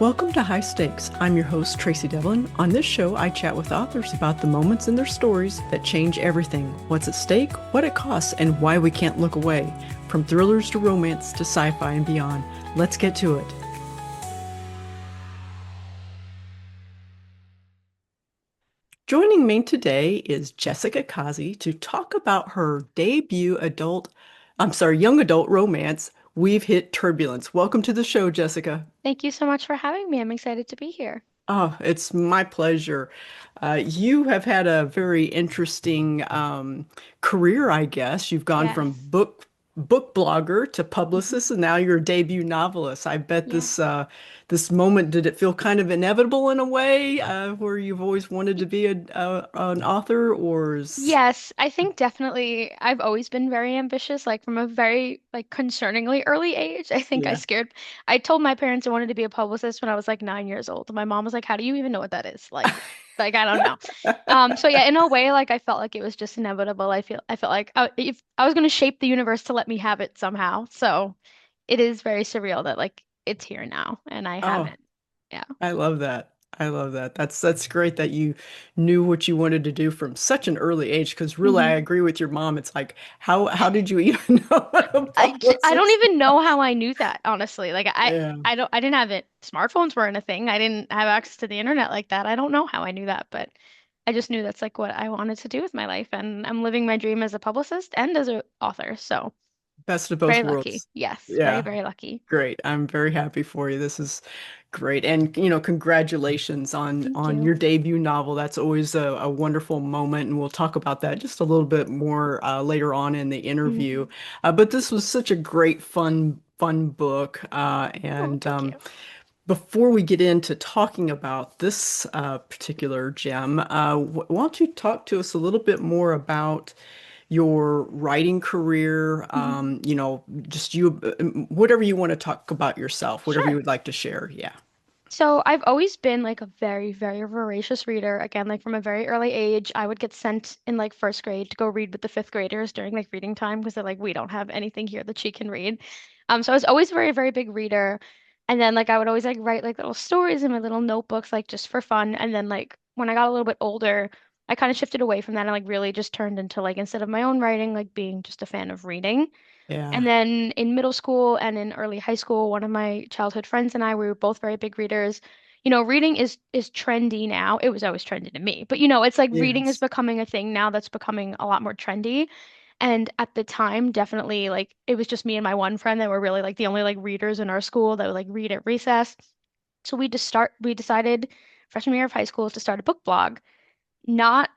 Welcome to High Stakes. I'm your host, Tracey Devlyn. On this show, I chat with authors about the moments in their stories that change everything, what's at stake, what it costs, and why we can't look away. From thrillers to romance to sci-fi and beyond. Let's get to it. Joining me today is Jessica Cozzi to talk about her debut young adult romance, We've Hit Turbulence. Welcome to the show, Jessica. Thank you so much for having me. I'm excited to be here. Oh, it's my pleasure. You have had a very interesting career, I guess. You've gone from Yes. book blogger to Mhm. publicist, and now you're a debut novelist. I bet Yeah. this moment, did it feel kind of inevitable in a way, where you've always wanted to be an author, or is Yes, I think definitely I've always been very ambitious, like from a very concerningly early age. yeah. I told my parents I wanted to be a publicist when I was like 9 years old. And my mom was like, "How do you even know what that is?" Like I don't know. So yeah, in a way, like I felt like it was just inevitable. I felt like if I was going to shape the universe to let me have it somehow. So it is very surreal that like it's here now and I have Oh, it. Yeah. I love that. I love that. That's great that you knew what you wanted to do from such an early age. Because really, I hmm agree with your mom. It's like, how did you even know what a I don't publicist even was? know how I knew that, honestly. Yeah. I didn't have it. Smartphones weren't a thing. I didn't have access to the internet like that. I don't know how I knew that, but I just knew that's like what I wanted to do with my life, and I'm living my dream as a publicist and as an author. So Best of both very lucky. worlds. Yes, very, Yeah. very lucky. Great. I'm very happy for you. This is great. And, congratulations Thank on you. your debut novel. That's always a wonderful moment, and we'll talk about that just a little bit more later on in the interview. hmm But this was such a great, fun book. Oh, And thank you. Before we get into talking about this particular gem, why don't you talk to us a little bit more about your writing career? Mhm. Just whatever you want to talk about yourself, whatever you Sure. would like to share. Yeah. So I've always been like a very, very voracious reader. Again, like from a very early age, I would get sent in like first grade to go read with the fifth graders during like reading time because they're like, we don't have anything here that she can read. So I was always a very, very big reader. And then like I would always like write like little stories in my little notebooks, like just for fun. And then like when I got a little bit older, I kind of shifted away from that and like really just turned into like instead of my own writing, like being just a fan of reading. Yeah. And then in middle school and in early high school, one of my childhood friends and I, we were both very big readers. Reading is trendy now. It was always trendy to me, but it's like reading is Yes. becoming a thing now that's becoming a lot more trendy. And at the time, definitely like it was just me and my one friend that were really like the only like readers in our school that would like read at recess. So we decided freshman year of high school to start a book blog, not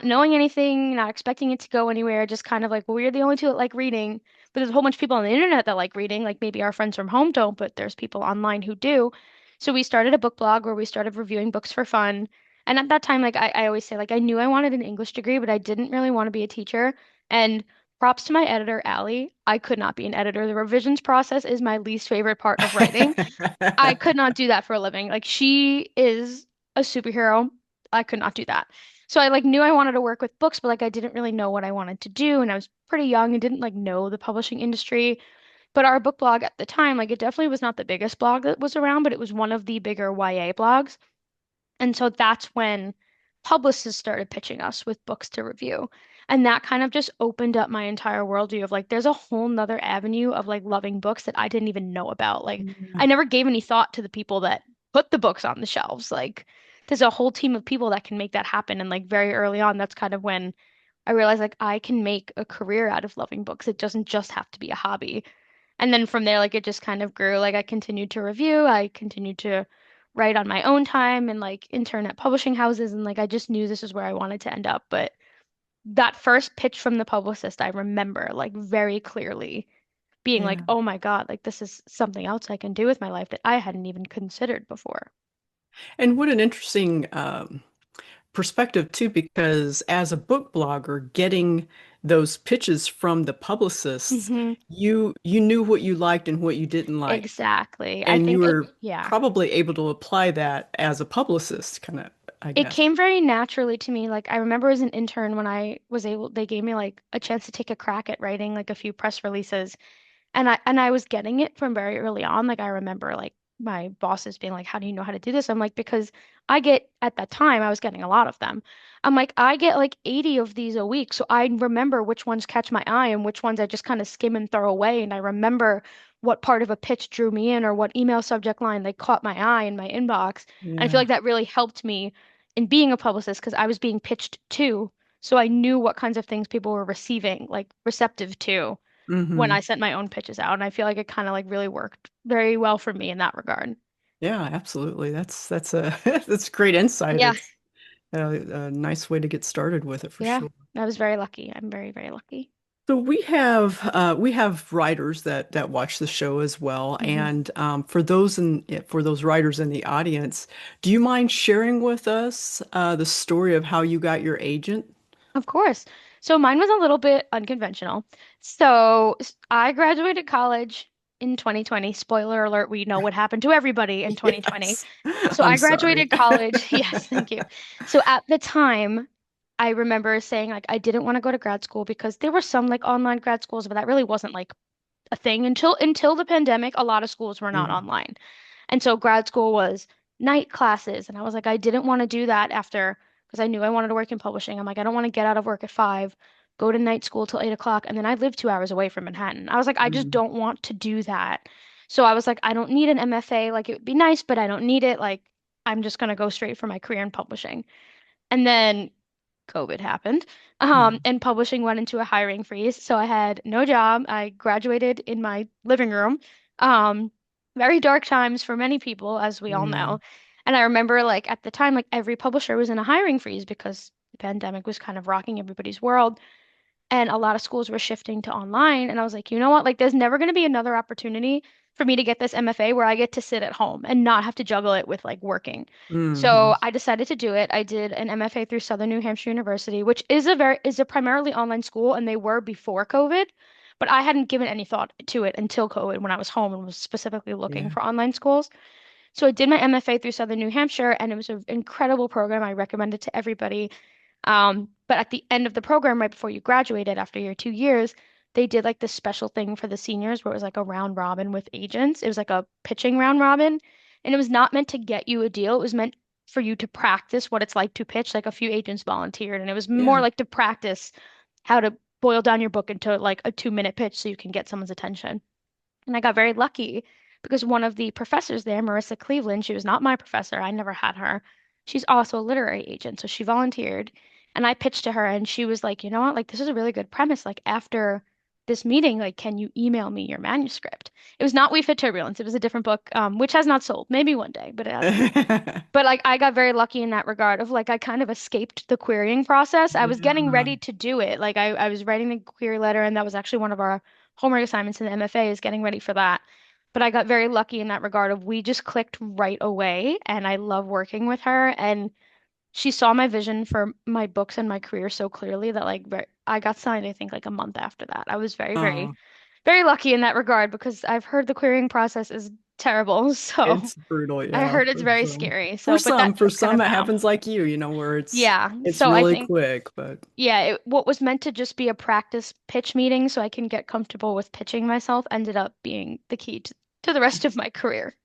knowing anything, not expecting it to go anywhere, just kind of like, well, we're the only two that like reading, but there's a whole bunch of people on the internet that like reading, like maybe our friends from home don't, but there's people online who do. So we started a book blog where we started reviewing books for fun. And at that time, like I always say, like I knew I wanted an English degree, but I didn't really want to be a teacher. And props to my editor, Allie. I could not be an editor. The revisions process is my least favorite part of writing. I could not do that for a living. Like she is a superhero. I could not do that. So I like knew I wanted to work with books, but like I didn't really know what I wanted to do, and I was pretty young and didn't like know the publishing industry. But our book blog at the time, like it definitely was not the biggest blog that was around, but it was one of the bigger YA blogs. And so that's when publicists started pitching us with books to review. And that kind of just opened up my entire worldview of like, there's a whole nother avenue of like loving books that I didn't even know about. Like, I never gave any thought to the people that put the books on the shelves. Like, there's a whole team of people that can make that happen. And like, very early on, that's kind of when I realized like I can make a career out of loving books. It doesn't just have to be a hobby. And then from there, like it just kind of grew. Like I continued to review, I continued to write on my own time and like intern at publishing houses. And like I just knew this is where I wanted to end up. But that first pitch from the publicist, I remember like very clearly being like, Yeah. oh my God, like this is something else I can do with my life that I hadn't even considered before. And what an interesting perspective too, because as a book blogger, getting those pitches from the publicists, hmm you knew what you liked and what you didn't like, Exactly. I and you think, were yeah. probably able to apply that as a publicist, kind of, I It guess. came very naturally to me. Like I remember as an intern when they gave me like a chance to take a crack at writing like a few press releases. And I was getting it from very early on. Like I remember like my bosses being like, "How do you know how to do this?" I'm like, "Because I get at that time I was getting a lot of them. I'm like, I get like 80 of these a week, so I remember which ones catch my eye and which ones I just kind of skim and throw away, and I remember what part of a pitch drew me in or what email subject line they caught my eye in my inbox. And I feel Yeah. like that really helped me in being a publicist because I was being pitched to, so I knew what kinds of things people were receiving, like receptive to when I Hmm. sent my own pitches out. And I feel like it kind of like really worked very well for me in that regard. Yeah, absolutely. That's a that's great insight. Yeah. It's a nice way to get started with it for Yeah. sure. I was very lucky. I'm very, very lucky. So we have writers that watch the show as well, Mhm. and for those writers in the audience, do you mind sharing with us the story of how you got your agent? Of course. So mine was a little bit unconventional. I graduated college in 2020. Spoiler alert, we know what happened to everybody in 2020. Yes, So I'm I sorry. graduated college. Yes, thank you. So at the time, I remember saying like I didn't want to go to grad school because there were some like online grad schools, but that really wasn't like a thing until the pandemic. A lot of schools were not Mm, online. And so grad school was night classes. And I was like, I didn't want to do that after, because I knew I wanted to work in publishing. I'm like, I don't want to get out of work at 5, go to night school till 8 o'clock. And then I live 2 hours away from Manhattan. I was like, I just mm, don't want to do that. So I was like, I don't need an MFA. Like, it would be nice, but I don't need it. Like, I'm just going to go straight for my career in publishing. And then COVID happened, mm, and publishing went into a hiring freeze. So I had no job. I graduated in my living room. Um, Very dark times for many people, as we all yeah. know. And I remember, like, at the time, like, every publisher was in a hiring freeze because the pandemic was kind of rocking everybody's world and a lot of schools were shifting to online. And I was like, you know what? Like, there's never going to be another opportunity for me to get this MFA where I get to sit at home and not have to juggle it with like working. Hmm. So I decided to do it. I did an MFA through Southern New Hampshire University, which is a primarily online school, and they were before COVID. But I hadn't given any thought to it until COVID when I was home and was specifically looking Yeah. for online schools. So I did my MFA through Southern New Hampshire, and it was an incredible program. I recommend it to everybody. But at the end of the program, right before you graduated, after your 2 years, they did like this special thing for the seniors where it was like a round robin with agents. It was like a pitching round robin. And it was not meant to get you a deal. It was meant for you to practice what it's like to pitch. Like a few agents volunteered, and it was more Yeah. like to practice how to boil down your book into like a 2-minute pitch so you can get someone's attention. And I got very lucky because one of the professors there, Marissa Cleveland, she was not my professor. I never had her. She's also a literary agent. So she volunteered. And I pitched to her and she was like, you know what? Like, this is a really good premise. Like, after this meeting, like, can you email me your manuscript? It was not We've Hit Turbulence. It was a different book, which has not sold. Maybe one day, but it hasn't. But like I got very lucky in that regard of like I kind of escaped the querying process. I was getting Yeah. ready to do it. Like I was writing the query letter and that was actually one of our homework assignments in the MFA is getting ready for that. But I got very lucky in that regard of we just clicked right away and I love working with her and she saw my vision for my books and my career so clearly that I got signed I think like a month after that. I was very, very, Oh, very lucky in that regard because I've heard the querying process is terrible. So it's brutal, I yeah. heard it's very scary. For So, but some, for that's kind some of it how. happens like you know, where Yeah. it's So I really think, quick, but yeah, what was meant to just be a practice pitch meeting so I can get comfortable with pitching myself ended up being the key to the rest of my career.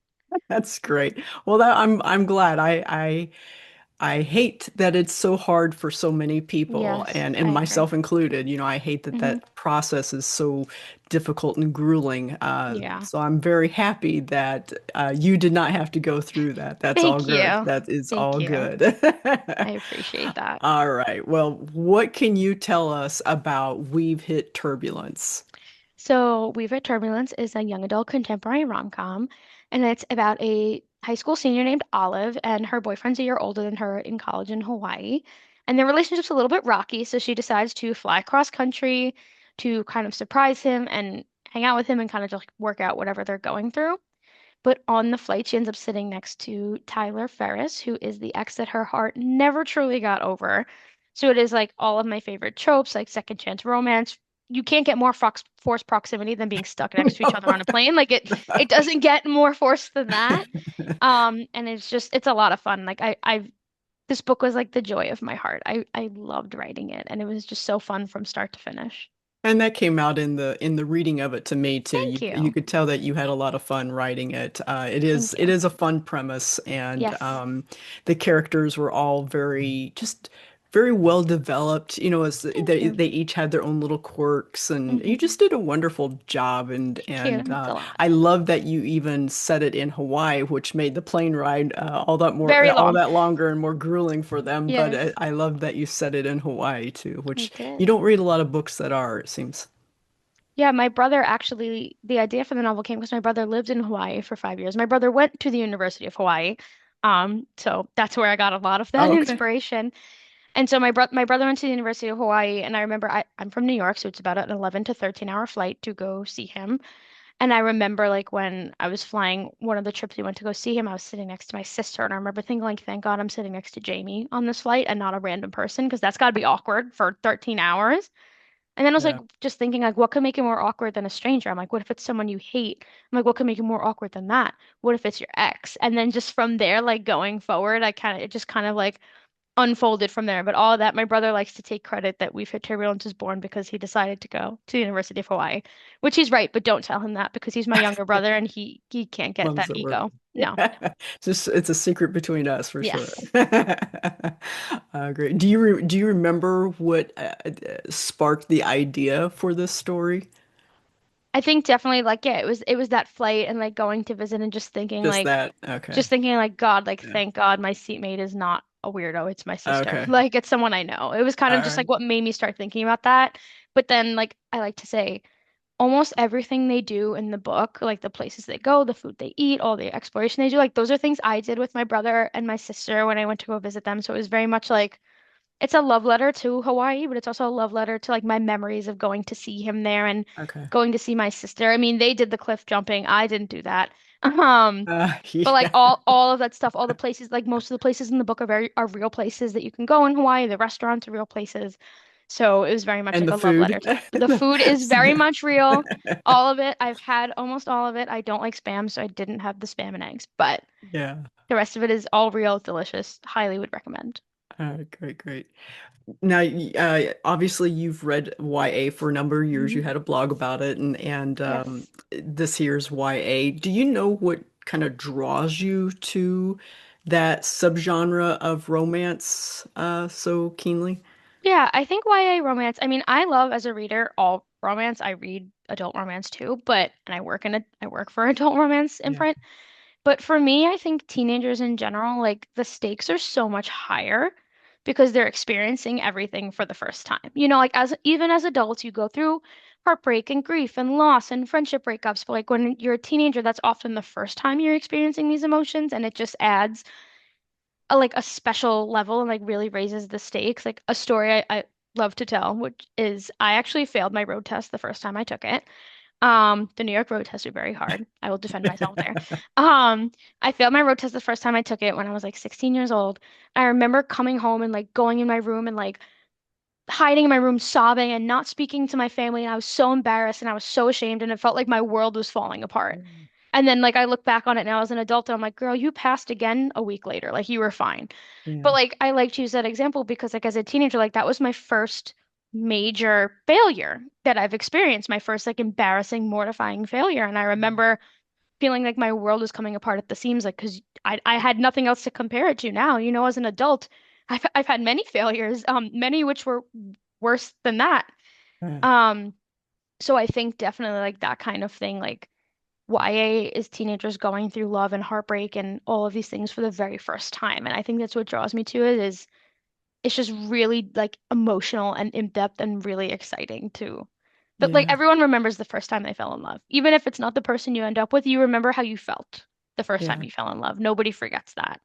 that's great. Well, I'm glad. I hate that it's so hard for so many people Yes, and I agree. myself included. You know, I hate that Hmm. that process is so difficult and grueling. Yeah. So I'm very happy that you did not have to go through that. That's all Thank good. you. That is Thank all you. good. I appreciate that. All right. Well, what can you tell us about We've Hit Turbulence? So, We've Hit Turbulence is a young adult contemporary rom-com, and it's about a high school senior named Olive, and her boyfriend's a year older than her in college in Hawaii. And their relationship's a little bit rocky, so she decides to fly across country to kind of surprise him and hang out with him and kind of just work out whatever they're going through. But on the flight, she ends up sitting next to Tyler Ferris, who is the ex that her heart never truly got over. So it is like all of my favorite tropes, like second chance romance. You can't get more forced proximity than being stuck next to each other on a plane. Like it doesn't get more forced than that. And it's a lot of fun. Like this book was like the joy of my heart. I loved writing it, and it was just so fun from start to finish. And that came out in the reading of it to me too. Thank You you. could tell that you had a lot of fun writing it. Thank It you. is a fun premise, and Yes. the characters were all very well developed. You know, as Thank you. they each had their own little quirks, and you Hmm. just did a wonderful job. Thank you. It's a lot. I love that you even set it in Hawaii, which made the plane ride Very all long. that longer and more grueling for them. But Yes, I love that you set it in Hawaii too, I which you did. don't read a lot of books that are, it seems. Yeah, my brother actually, the idea for the novel came because my brother lived in Hawaii for 5 years. My brother went to the University of Hawaii. So that's where I got a lot of that Oh, okay. inspiration. And so my brother went to the University of Hawaii, and I remember I'm from New York, so it's about an 11 to 13-hour flight to go see him. And I remember like when I was flying one of the trips we went to go see him, I was sitting next to my sister, and I remember thinking like, thank God I'm sitting next to Jamie on this flight and not a random person, because that's got to be awkward for 13 hours. And then I was like, Yeah. just thinking like, what could make it more awkward than a stranger? I'm like, what if it's someone you hate? I'm like, what could make it more awkward than that? What if it's your ex? And then just from there, like going forward, it just kind of like unfolded from there. But all of that, my brother likes to take credit that We've Hit Turbulence was born because he decided to go to the University of Hawaii, which he's right, but don't tell him that because he's my younger brother and he can't get Ones that that were. ego. No. Yeah. Just it's a secret between us for sure. Yes. Great. Do you remember what sparked the idea for this story? I think definitely like yeah, it was that flight and like going to visit and Just that. Okay. just thinking like God, like Yeah. thank God my seatmate is not a weirdo, it's my sister. Okay. Like it's someone I know. It was kind All of just right. like what made me start thinking about that. But then like I like to say almost everything they do in the book, like the places they go, the food they eat, all the exploration they do, like those are things I did with my brother and my sister when I went to go visit them. So it was very much like it's a love letter to Hawaii, but it's also a love letter to like my memories of going to see him there and Okay. going to see my sister. I mean, they did the cliff jumping. I didn't do that. Um, but like Yeah. all of that stuff, all the places, like most of the places in the book are real places that you can go in Hawaii. The restaurants are real places. So it was very much And like the a love letter food. to that. The food is very much real. All of it. I've had almost all of it. I don't like spam, so I didn't have the spam and eggs, but Yeah. the rest of it is all real, delicious. Highly would recommend. All right, great, great. Now, obviously, you've read YA for a number of years. Mhm. You had a blog about it, and Yes. this here's YA. Do you know what kind of draws you to that subgenre of romance so keenly? Yeah, I think YA romance, I mean, I love as a reader all romance. I read adult romance too, but and I work for adult romance Yeah. imprint. But for me, I think teenagers in general, like the stakes are so much higher because they're experiencing everything for the first time. You know, like as even as adults, you go through heartbreak and grief and loss and friendship breakups. But like when you're a teenager, that's often the first time you're experiencing these emotions, and it just adds a special level and like really raises the stakes. Like a story I love to tell, which is I actually failed my road test the first time I took it. The New York road tests are very hard. I will defend myself there. Um, I failed my road test the first time I took it when I was like 16 years old. I remember coming home and like going in my room and like hiding in my room sobbing and not speaking to my family. And I was so embarrassed and I was so ashamed and it felt like my world was falling apart. And then like I look back on it now as an adult and I'm like, girl, you passed again a week later. Like you were fine. But Yeah. like I like to use that example because like as a teenager, like that was my first major failure that I've experienced, my first like embarrassing, mortifying failure. And I remember feeling like my world was coming apart at the seams, like because I had nothing else to compare it to now. You know, as an adult, I've had many failures, many which were worse than that. Yeah. Um, so I think definitely like that kind of thing, like YA is teenagers going through love and heartbreak and all of these things for the very first time. And I think that's what draws me to it is it's just really like emotional and in-depth and really exciting too. But like Yeah. everyone remembers the first time they fell in love. Even if it's not the person you end up with, you remember how you felt the first time Yeah. you fell in love. Nobody forgets that.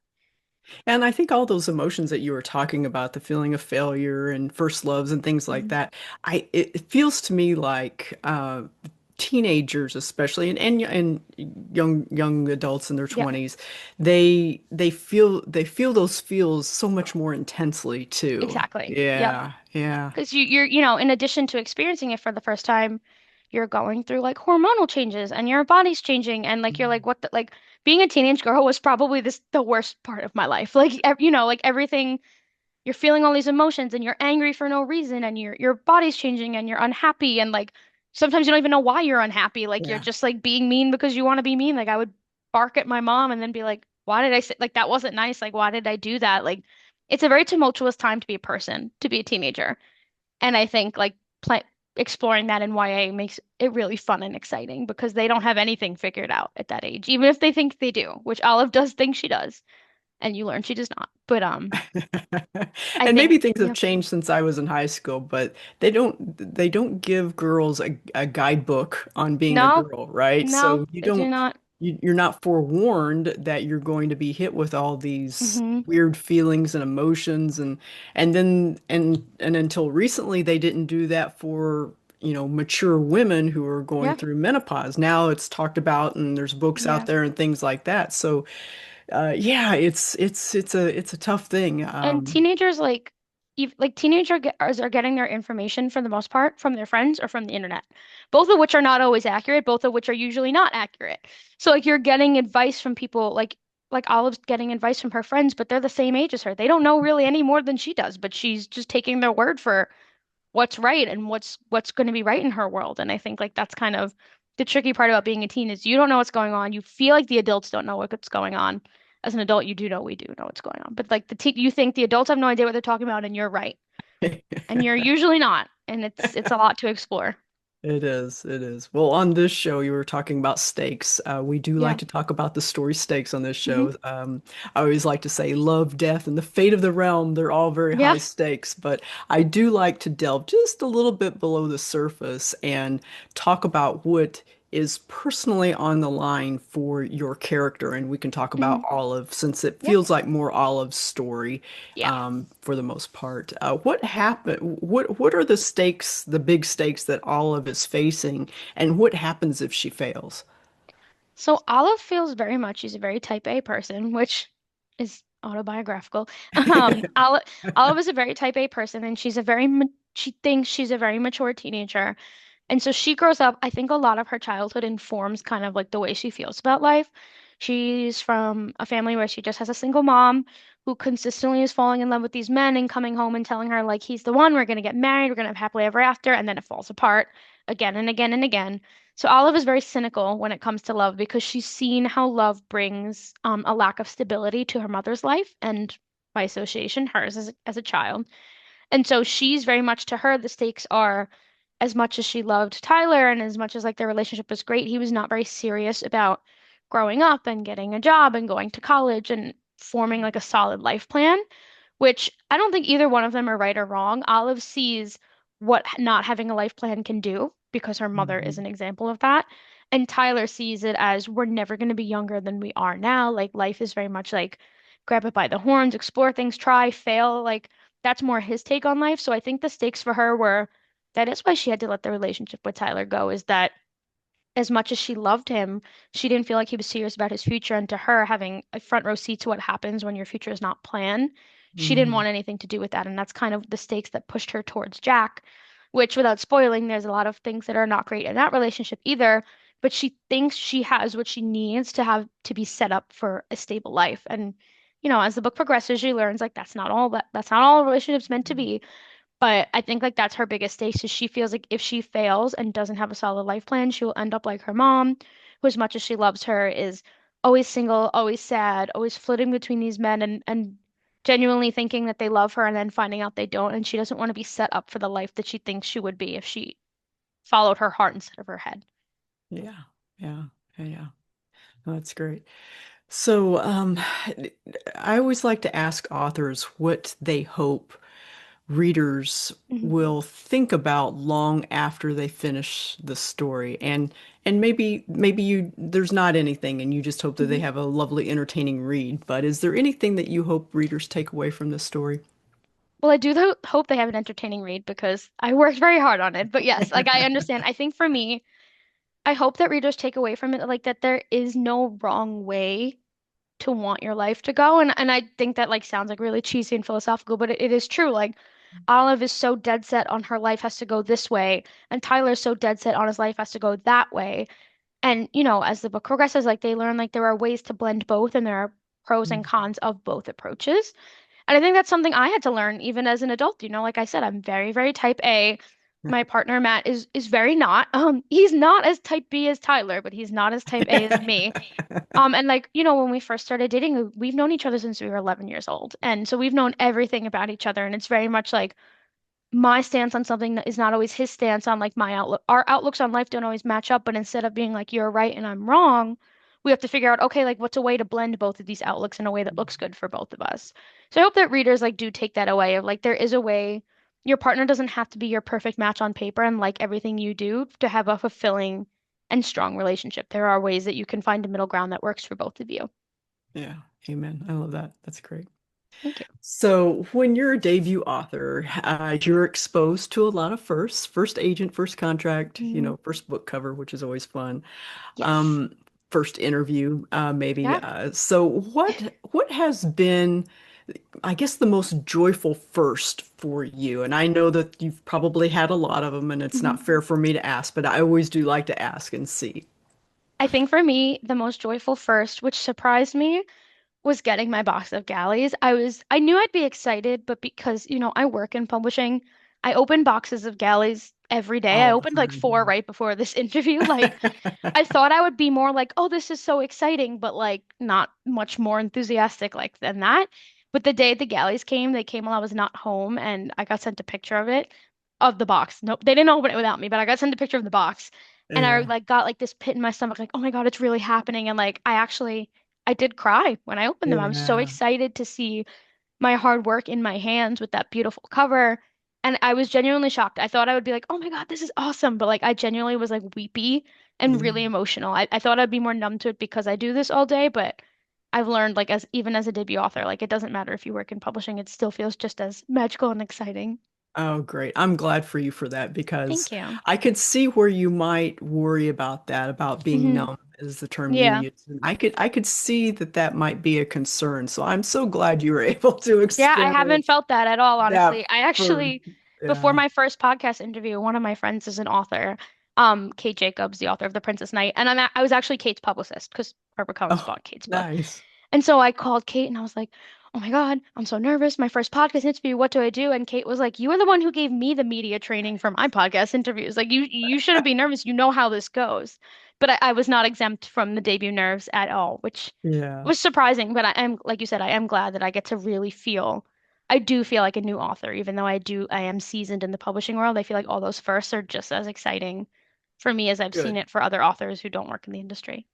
And I think all those emotions that you were talking about, the feeling of failure and first loves and things like Mhm. that, it feels to me like teenagers especially and young adults in their Yeah, 20s, they feel those feels so much more intensely too. exactly. Yep. Yeah, yeah. Because in addition to experiencing it for the first time, you're going through like hormonal changes and your body's changing and like you're like what the like being a teenage girl was probably the worst part of my life. Like like everything you're feeling all these emotions and you're angry for no reason and your body's changing and you're unhappy and like sometimes you don't even know why you're unhappy. Like you're Yeah. just like being mean because you want to be mean. Like I would bark at my mom and then be like, why did I say like that wasn't nice? Like why did I do that? Like it's a very tumultuous time to be a person, to be a teenager. And I think like pl exploring that in YA makes it really fun and exciting because they don't have anything figured out at that age, even if they think they do, which Olive does think she does, and you learn she does not. But I And think maybe things have yeah, changed since I was in high school, but they don't give girls a guidebook on being a no, girl, right? no, So you they do don't not. you're not forewarned that you're going to be hit with all these Hmm. weird feelings and emotions and until recently they didn't do that for mature women who are going Yeah, through menopause. Now it's talked about and there's books out yeah. there and things like that. So yeah, it's a tough thing. And teenagers like teenagers are getting their information for the most part from their friends or from the internet, both of which are not always accurate, both of which are usually not accurate. So like you're getting advice from people like Olive's getting advice from her friends, but they're the same age as her. They don't know really any more than she does, but she's just taking their word for what's right and what's going to be right in her world. And I think like that's kind of the tricky part about being a teen is you don't know what's going on. You feel like the adults don't know what's going on. As an adult, you do know we do know what's going on. But like the teen, you think the adults have no idea what they're talking about, and you're right, and you're usually not. And it's a lot to explore. It is. It is. Well, on this show, you were talking about stakes. We do like Yeah. to talk about the story stakes on this Hmm. show. I always like to say love, death, and the fate of the realm. They're all very Yeah. high stakes, but I do like to delve just a little bit below the surface and talk about what is personally on the line for your character. And we can talk about Hmm. Olive since it Yeah. feels like more Olive's story Yeah. for the most part. What happened? What are the stakes, the big stakes that Olive is facing, and what happens if she fails? So Olive feels very much she's a very type A person, which is autobiographical. Olive is a very type A person, and she thinks she's a very mature teenager. And so she grows up, I think a lot of her childhood informs kind of like the way she feels about life. She's from a family where she just has a single mom who consistently is falling in love with these men and coming home and telling her, like, he's the one, we're going to get married, we're going to have happily ever after. And then it falls apart again and again and again. So Olive is very cynical when it comes to love because she's seen how love brings a lack of stability to her mother's life and by association, hers as a child. And so she's very much to her, the stakes are as much as she loved Tyler and as much as like their relationship was great, he was not very serious about growing up and getting a job and going to college and forming like a solid life plan, which I don't think either one of them are right or wrong. Olive sees what not having a life plan can do because her mother is Mhm. an example of that. And Tyler sees it as we're never going to be younger than we are now. Like life is very much like grab it by the horns, explore things, try, fail. Like that's more his take on life. So I think the stakes for her were that is why she had to let the relationship with Tyler go, is that as much as she loved him, she didn't feel like he was serious about his future. And to her, having a front row seat to what happens when your future is not planned, she didn't Mhm. want anything to do with that. And that's kind of the stakes that pushed her towards Jack, which, without spoiling, there's a lot of things that are not great in that relationship either. But she thinks she has what she needs to have to be set up for a stable life. And, as the book progresses, she learns like that's not all relationships meant to be. But I think like that's her biggest stake is she feels like if she fails and doesn't have a solid life plan, she will end up like her mom, who as much as she loves her is always single, always sad, always flitting between these men and genuinely thinking that they love her and then finding out they don't. And she doesn't want to be set up for the life that she thinks she would be if she followed her heart instead of her head. Yeah, yeah, yeah, yeah. Oh, that's great. So, I always like to ask authors what they hope readers Mhm. will think about long after they finish the story. And maybe you there's not anything and you just hope that they Mhm. have a lovely entertaining read, but is there anything that you hope readers take away from this story? Well, I do hope they have an entertaining read because I worked very hard on it. But yes, like I understand. I think for me, I hope that readers take away from it like that there is no wrong way to want your life to go. And I think that like sounds like really cheesy and philosophical, but it is true. Like Olive is so dead set on her life has to go this way, and Tyler's so dead set on his life has to go that way. And as the book progresses, like they learn like there are ways to blend both, and there are pros and cons of both approaches. And I think that's something I had to learn even as an adult. Like I said, I'm very, very type A. My partner Matt is very not. He's not as type B as Tyler, but he's not as type A as me. And like, when we first started dating, we've known each other since we were 11 years old. And so we've known everything about each other. And it's very much like my stance on something that is not always his stance on like my outlook. Our outlooks on life don't always match up, but instead of being like you're right and I'm wrong, we have to figure out, okay, like what's a way to blend both of these outlooks in a way that looks good for both of us. So I hope that readers like do take that away of like there is a way your partner doesn't have to be your perfect match on paper and like everything you do to have a fulfilling and strong relationship. There are ways that you can find a middle ground that works for both of you. Yeah, amen. I love that. That's great. Thank you. So, when you're a debut author, you're exposed to a lot of firsts, first agent, first contract, Mhm. first book cover, which is always fun. Yes. Um, First interview, maybe. Yeah. So, what has been, I guess, the most joyful first for you? And I know that you've probably had a lot of them, and it's Mhm. not fair for me to ask, but I always do like to ask and see. I think for me, the most joyful first, which surprised me, was getting my box of galleys. I knew I'd be excited, but because, I work in publishing, I open boxes of galleys every day. I All the opened like four time. right before this interview. Like I thought I would be more like, oh, this is so exciting, but like not much more enthusiastic like than that. But the day the galleys came, they came while I was not home and I got sent a picture of it, of the box. Nope, they didn't open it without me, but I got sent a picture of the box. And I Yeah, like got like this pit in my stomach, like, oh my God, it's really happening. And like I did cry when I opened them. I was so yeah. excited to see my hard work in my hands with that beautiful cover. And I was genuinely shocked. I thought I would be like, oh my God, this is awesome. But like, I genuinely was like weepy and Yeah. really emotional. I thought I'd be more numb to it because I do this all day, but I've learned like as even as a debut author, like it doesn't matter if you work in publishing, it still feels just as magical and exciting. Oh, great. I'm glad for you for that because Thank you. I could see where you might worry about that, about being Hmm. numb is the term you Yeah. use. And I could see that that might be a concern. So I'm so glad you were able to Yeah, I haven't experience felt that at all, that honestly. I for, actually, before yeah. my first podcast interview, one of my friends is an author, Kate Jacobs, the author of The Princess Knight, and I was actually Kate's publicist because HarperCollins Oh, bought Kate's book. nice. And so I called Kate and I was like, "Oh my God, I'm so nervous. My first podcast interview, what do I do?" And Kate was like, "You were the one who gave me the media training for my podcast interviews. Like you shouldn't be nervous. You know how this goes." But I was not exempt from the debut nerves at all, which Yeah, was surprising, but I am, like you said, I am glad that I get to really feel, I do feel like a new author, even though I am seasoned in the publishing world. I feel like all those firsts are just as exciting for me as I've seen good, it for other authors who don't work in the industry.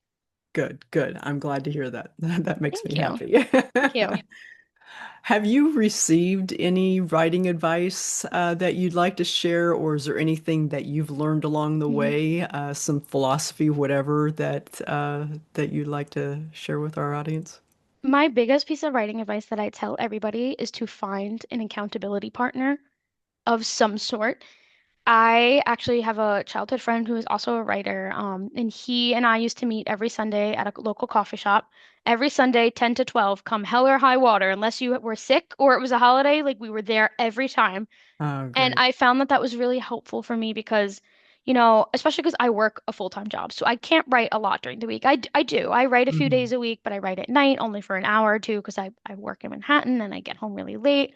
good, good. I'm glad to hear that. That makes me Thank you. happy. Thank you. Have you received any writing advice that you'd like to share, or is there anything that you've learned along the Mhm. way, some philosophy, whatever that you'd like to share with our audience? My biggest piece of writing advice that I tell everybody is to find an accountability partner of some sort. I actually have a childhood friend who is also a writer, and he and I used to meet every Sunday at a local coffee shop. Every Sunday, 10 to 12, come hell or high water, unless you were sick or it was a holiday, like we were there every time. Oh, And great. I found that that was really helpful for me because, especially because I work a full-time job, so I can't write a lot during the week. I do. I write a few Mhm. days a week, but I write at night only for an hour or two because I work in Manhattan and I get home really late.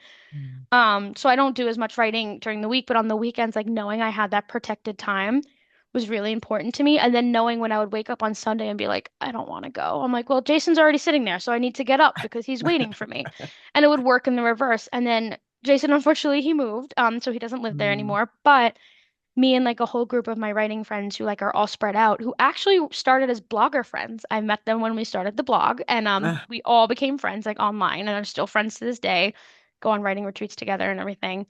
Mm. So I don't do as much writing during the week, but on the weekends, like knowing I had that protected time was really important to me. And then knowing when I would wake up on Sunday and be like, I don't want to go. I'm like, well, Jason's already sitting there, so I need to get up because he's waiting for me. And it would work in the reverse. And then Jason, unfortunately, he moved, so he doesn't live there Mm. anymore. But me and like a whole group of my writing friends who like are all spread out, who actually started as blogger friends. I met them when we started the blog, and Ah, we all became friends like online, and are still friends to this day. Go on writing retreats together and everything.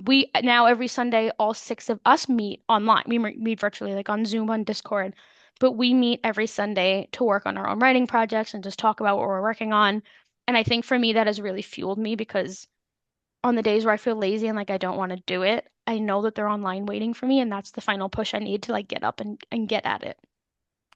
We now every Sunday, all six of us meet online. We meet virtually, like on Zoom, on Discord, but we meet every Sunday to work on our own writing projects and just talk about what we're working on. And I think for me, that has really fueled me because on the days where I feel lazy and like I don't want to do it, I know that they're online waiting for me, and that's the final push I need to like get up and get at it.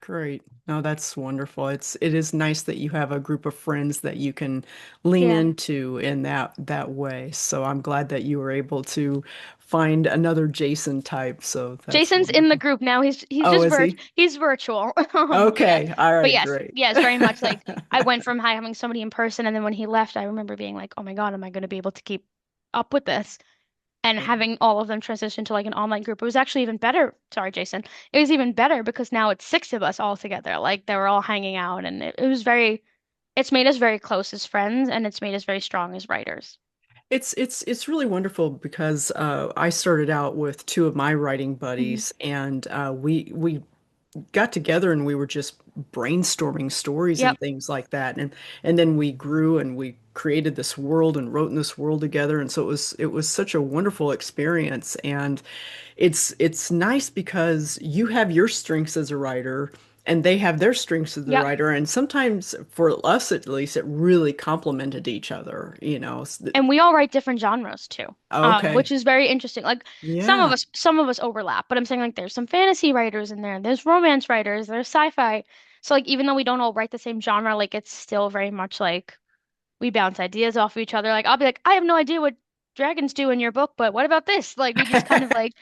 Great. No, that's wonderful. It is nice that you have a group of friends that you can lean Yeah. into in that way. So I'm glad that you were able to find another Jason type. So that's Jason's in the wonderful. group now. He's Oh, just is he? he's virtual. But yes. Okay. All But right, yes, great. yes, very much like I went from having somebody in person, and then when he left, I remember being like, "Oh my God, am I going to be able to keep up with this?" And Yeah. having all of them transition to like an online group. It was actually even better. Sorry, Jason. It was even better because now it's six of us all together. Like they were all hanging out, and it was very it's made us very close as friends, and it's made us very strong as writers. It's really wonderful because I started out with two of my writing Hmm. buddies, and we got together and we were just brainstorming stories Yep. and things like that, and then we grew and we created this world and wrote in this world together, and so it was such a wonderful experience, and it's nice because you have your strengths as a writer. And they have their strengths as a Yep. writer, and sometimes, for us at least, it really complemented each other, you know. And we all write different genres too, Okay. which is very interesting. Like Yeah. some of us overlap, but I'm saying like there's some fantasy writers in there, there's romance writers, there's sci-fi. So like even though we don't all write the same genre, like it's still very much like we bounce ideas off of each other. Like I'll be like, I have no idea what dragons do in your book, but what about this? Like we just kind of like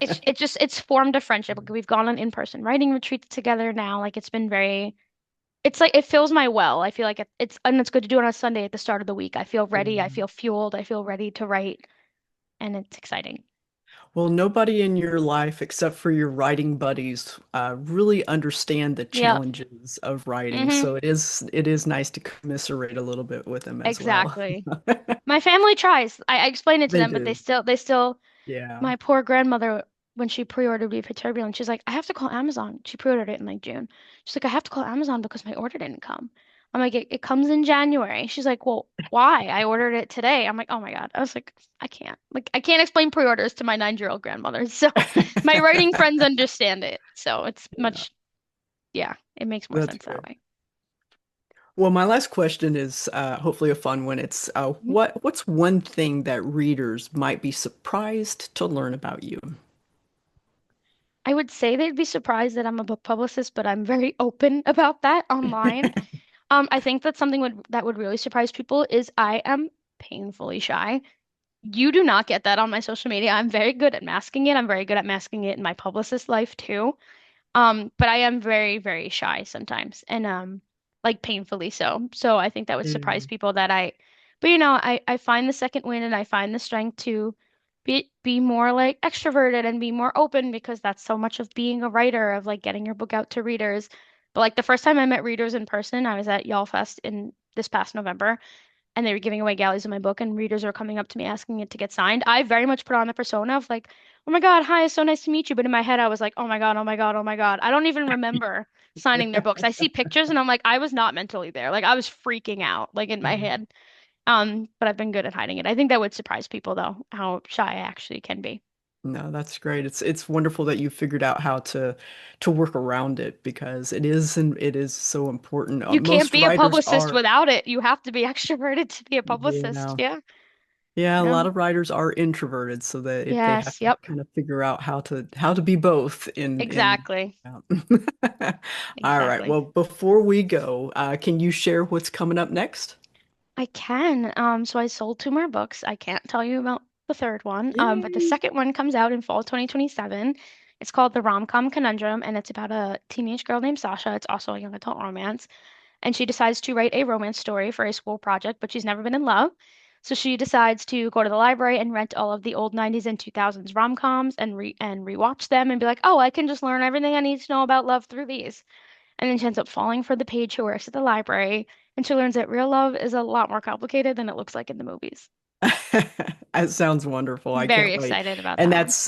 it's formed a friendship. Like we've gone on in-person writing retreats together now. Like it's been very it's like it fills my well. I feel like it's and it's good to do it on a Sunday at the start of the week. I feel ready. I Yeah. feel fueled. I feel ready to write, and it's exciting. Well, nobody in your life except for your writing buddies really understand the Yep. challenges of writing. Hmm. So it is nice to commiserate a little bit with them as well. Exactly. My family tries. I explain it to They them, but do. they still Yeah. my poor grandmother, when she pre-ordered Beef Hit Turbulence, she's like, I have to call Amazon. She pre-ordered it in like June. She's like, I have to call Amazon because my order didn't come. I'm like, it comes in January. She's like, well, why? I ordered it today. I'm like, oh my God. I was like, I can't. Like, I can't explain pre-orders to my 9-year-old grandmother. So my writing friends understand it. So it's Yeah, much, yeah, it makes more that's sense that great. way. Well, my last question is hopefully a fun one. It's Mhm. what's one thing that readers might be surprised to learn about you? I would say they'd be surprised that I'm a book publicist, but I'm very open about that online. I think that that would really surprise people is I am painfully shy. You do not get that on my social media. I'm very good at masking it. I'm very good at masking it in my publicist life too. But I am very, very shy sometimes and like painfully so. So I think that would Yeah. surprise people that but you know, I find the second wind and I find the strength to be more like extroverted and be more open because that's so much of being a writer, of like getting your book out to readers. But like the first time I met readers in person, I was at Y'all Fest in this past November and they were giving away galleys of my book and readers were coming up to me asking it to get signed. I very much put on the persona of like, oh my God, hi, it's so nice to meet you. But in my head, I was like, oh my God, oh my God, oh my God. I don't even remember signing their books. I see pictures and I'm like, I was not mentally there. Like I was freaking out, like in my head. But I've been good at hiding it. I think that would surprise people though, how shy I actually can be. No, that's great. It's wonderful that you figured out how to work around it because it is so important. You can't Most be a writers publicist are, without it. You have to be extroverted to be a publicist. yeah. Yeah. Yeah, a Yeah. lot of writers are introverted, so that they have Yes. to Yep. kind of figure out how to be both in Exactly. yeah. All right. Exactly. Well, before we go, can you share what's coming up next? I can. So I sold two more books. I can't tell you about the third one. But the Yay. second one comes out in fall 2027. It's called The Rom-Com Conundrum, and it's about a teenage girl named Sasha. It's also a young adult romance. And she decides to write a romance story for a school project, but she's never been in love. So she decides to go to the library and rent all of the old 90s and 2000s rom-coms and rewatch them and be like, "Oh, I can just learn everything I need to know about love through these." And then she ends up falling for the page who works at the library, and she learns that real love is a lot more complicated than it looks like in the movies. That sounds wonderful. I Very can't wait. excited about And that one. that's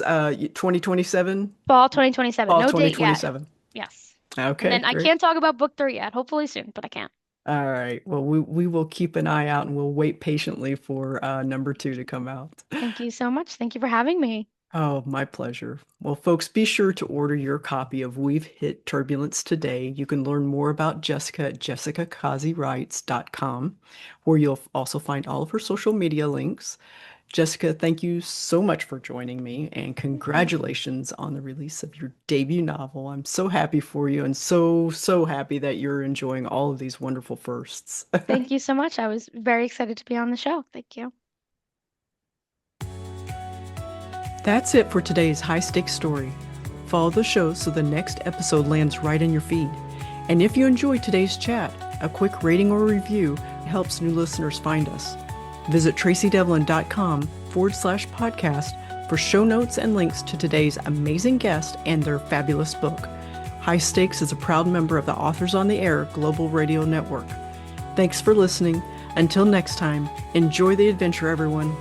2027? Fall 2027. Fall No date yet. 2027. Yes. And Okay, then I great. can't talk about book three yet. Hopefully soon, but I can't. All right. Well, we will keep an eye out and we'll wait patiently for number two to come out. Thank you so much. Thank you for having me. Oh, my pleasure. Well, folks, be sure to order your copy of We've Hit Turbulence today. You can learn more about Jessica at jessicacozziwrites.com, where you'll also find all of her social media links. Jessica, thank you so much for joining me and Yeah. congratulations on the release of your debut novel. I'm so happy for you and so happy that you're enjoying all of these wonderful firsts. Thank you so much. I was very excited to be on the show. Thank you. That's it for today's high stakes story. Follow the show so the next episode lands right in your feed. And if you enjoyed today's chat, a quick rating or review helps new listeners find us. Visit tracydevlyn.com/podcast for show notes and links to today's amazing guest and their fabulous book. High Stakes is a proud member of the Authors on the Air Global Radio Network. Thanks for listening. Until next time, enjoy the adventure, everyone.